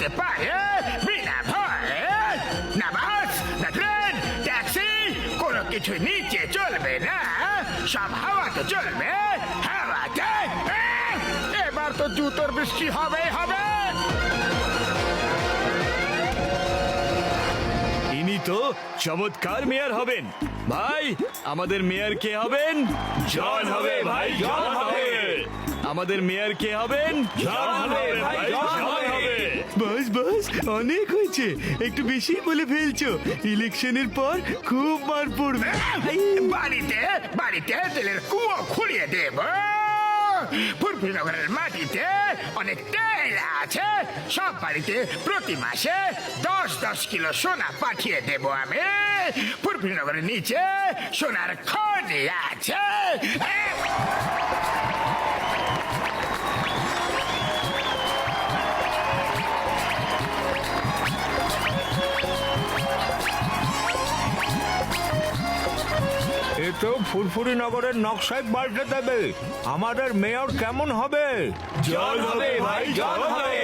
যেতে পারে বিনা ভয়ে। না বাস, না ট্রেন, ট্যাক্সি, কোনো কিছু নিচে চলবে না, সব হাওয়াতে চলবে, হাওয়াতে। এবার তো জুতোর বৃষ্টি হবেই হবে। ইনি তো চমৎকার মেয়র হবেন। ভাই, আমাদের মেয়র কে হবেন? জন হবে ভাই, জন হবে। আমাদের মেয়র কে হবেন? জন হবে ভাই, জন হবে। বাস বাস, অনেক হয়েছে, একটু বেশি বলে ফেলছো। ইলেকশনের পর খুব মার পড়বে। বাড়িতে বাড়িতে তেলের কুয়ো খুঁড়িয়ে দেব। ফুরফুরিনগরের মাটিতে অনেক তেল আছে, সব বাড়িতে প্রতি মাসে 10-10 কিলো সোনা পাঠিয়ে দেব আমি। ফুরফুরিনগরের নিচে সোনার খনি আছে। এ তো ফুরফুরি নগরের নকশায় পাল্টে দেবে। আমাদের মেয়র কেমন হবে? জন হবে ভাই, জন হবে।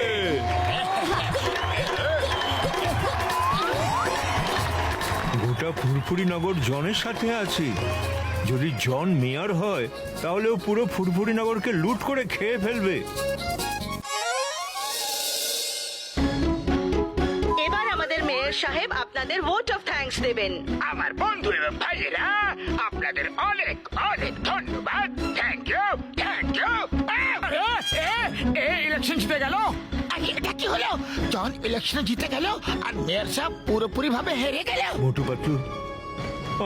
গোটা ফুরফুরি নগর জনের সাথে আছে। যদি জন মেয়র হয় তাহলে ও পুরো ফুরফুরি নগরকে লুট করে খেয়ে ফেলবে। এবার আমাদের মেয়র সাহেব আপনাদের ভোট অফ থ্যাঙ্কস দেবেন। আমার বন্ধু এবং ভাইয়েরা, আপনাদের অনেক অনেক ধন্যবাদ। Thank you, thank you. Election জিতে গেল। এটা কি হলো? জন ইলেকশনে জিতে গেল আর মেয়র সাহেব পুরোপুরি ভাবে হেরে গেল। মোটু পাতলু,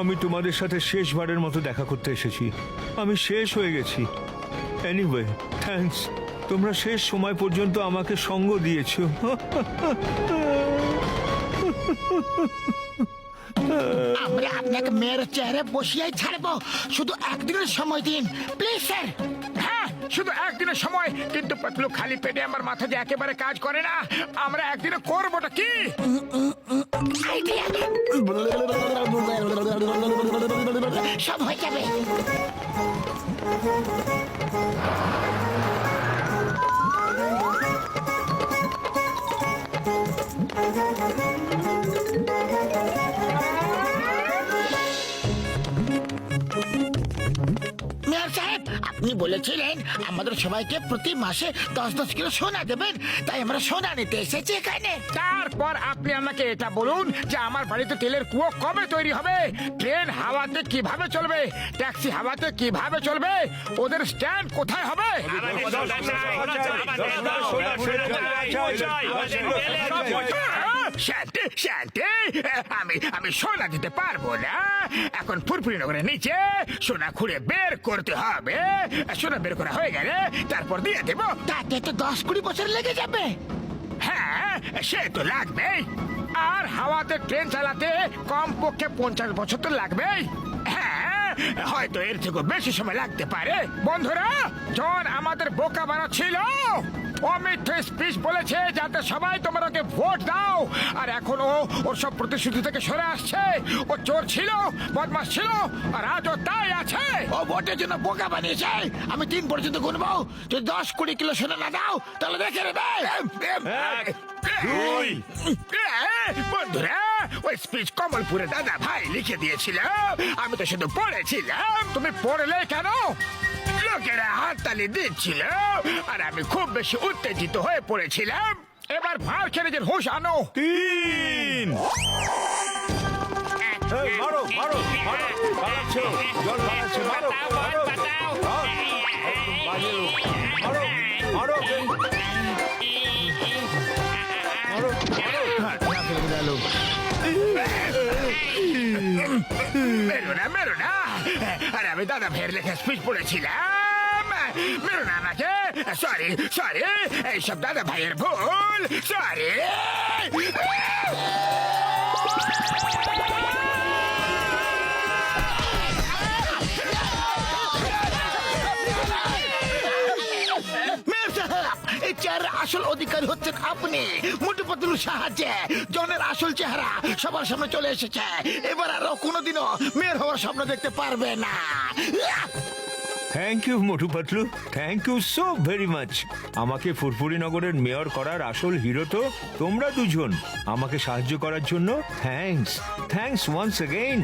আমি তোমাদের সাথে শেষবারের মতো দেখা করতে এসেছি। আমি শেষ হয়ে গেছি। Anyway, thanks. তোমরা শেষ সময় পর্যন্ত আমাকে সঙ্গ দিয়েছো। আমরা আপনাকে মেয়ের চেহারা বসিয়াই ছাড়বো, শুধু একদিনের সময় দিন প্লিজ স্যার। হ্যাঁ, শুধু একদিনের সময়, কিন্তু পাতলু খালি পেটে আমার মাথা যে একেবারে কাজ করে না। আমরা একদিনে করবোটা কি? সব হয়ে যাবে। মেয়র সাহেব, আপনি বলেছিলেন আমাদের সবাইকে প্রতি মাসে 10-10 কিলো সোনা দেবেন, তাই আমরা সোনা নিতে এসেছি এখানে। তারপর আপনি আমাকে এটা বলুন যে আমার বাড়িতে তেলের কুয়ো কবে তৈরি হবে, ট্রেন হাওয়াতে কিভাবে চলবে, ট্যাক্সি হাওয়াতে কিভাবে চলবে, ওদের স্ট্যান্ড কোথায় হবে? শান্তি শান্তি, আমি সোনা দিতে পারবো না। এখন ফুরফুরি নগরের নিচে সোনা খুঁড়ে বের করতে হবে। সোনা বের করা হয়ে গেলে তারপর দিয়ে দেব। তাতে তো 10-20 বছর লেগে যাবে। হ্যাঁ, সে তো লাগবেই। আর হাওয়াতে ট্রেন চালাতে কমপক্ষে 50 বছর তো লাগবেই। হ্যাঁ, হয়তো এর থেকে বেশি সময় লাগতে পারে। বন্ধুরা, জন আমাদের বোকা বানাচ্ছিল। ও মিথ্যে স্পিচ বলেছে যাতে সবাই তোমরা ওকে ভোট দাও, আর এখন ওর সব প্রতিশ্রুতি থেকে সরে আসছে। ও চোর ছিল, বদমাশ ছিল, আর আজও তাই আছে। ও ভোটের জন্য বোকা বানিয়েছে। আমি 3 পর্যন্ত গুনবো, যদি 10-20 কিলো সোনা না দাও তাহলে দেখে নেবে। 1, 2। বন্ধুরা, ওই স্পিচ কমলপুরে দাদা ভাই লিখে দিয়েছিল, আমি তো শুধু পড়েছিলাম। তুমি পড়লে কেন? লোকেরা হাততালি দিচ্ছিল আর আমি খুব বেশি উত্তেজিত হয়ে পড়েছিলাম। এবার ভার খেলে যে হুঁশ আনো। 3। মারো মারো মারো, পালাচ্ছো, জল পালাচ্ছে, মারো মারো মারো মারো মেরো না। আরে আমি দাদা ভাইয়ের লেখা স্পিচ পড়েছিলাম। মেরো না আমাকে। সরি, এইসব দাদা ভাইয়ের ভুল। সরি। আসল অধিকারী হচ্ছেন আপনি। মোটু পাতলুর সাহায্যে জনের আসল চেহারা সবার সামনে চলে এসেছে। এবার আর কোনোদিনও মেয়র হওয়ার স্বপ্ন দেখতে পারবে না। Thank you Motu Patlu, thank you so very much. আমাকে ফুরফুরি নগরের মেয়র করার আসল হিরো তো তোমরা দুজন। আমাকে সাহায্য করার জন্য থ্যাঙ্কস, থ্যাঙ্কস ওয়ান্স অ্যাগেইন।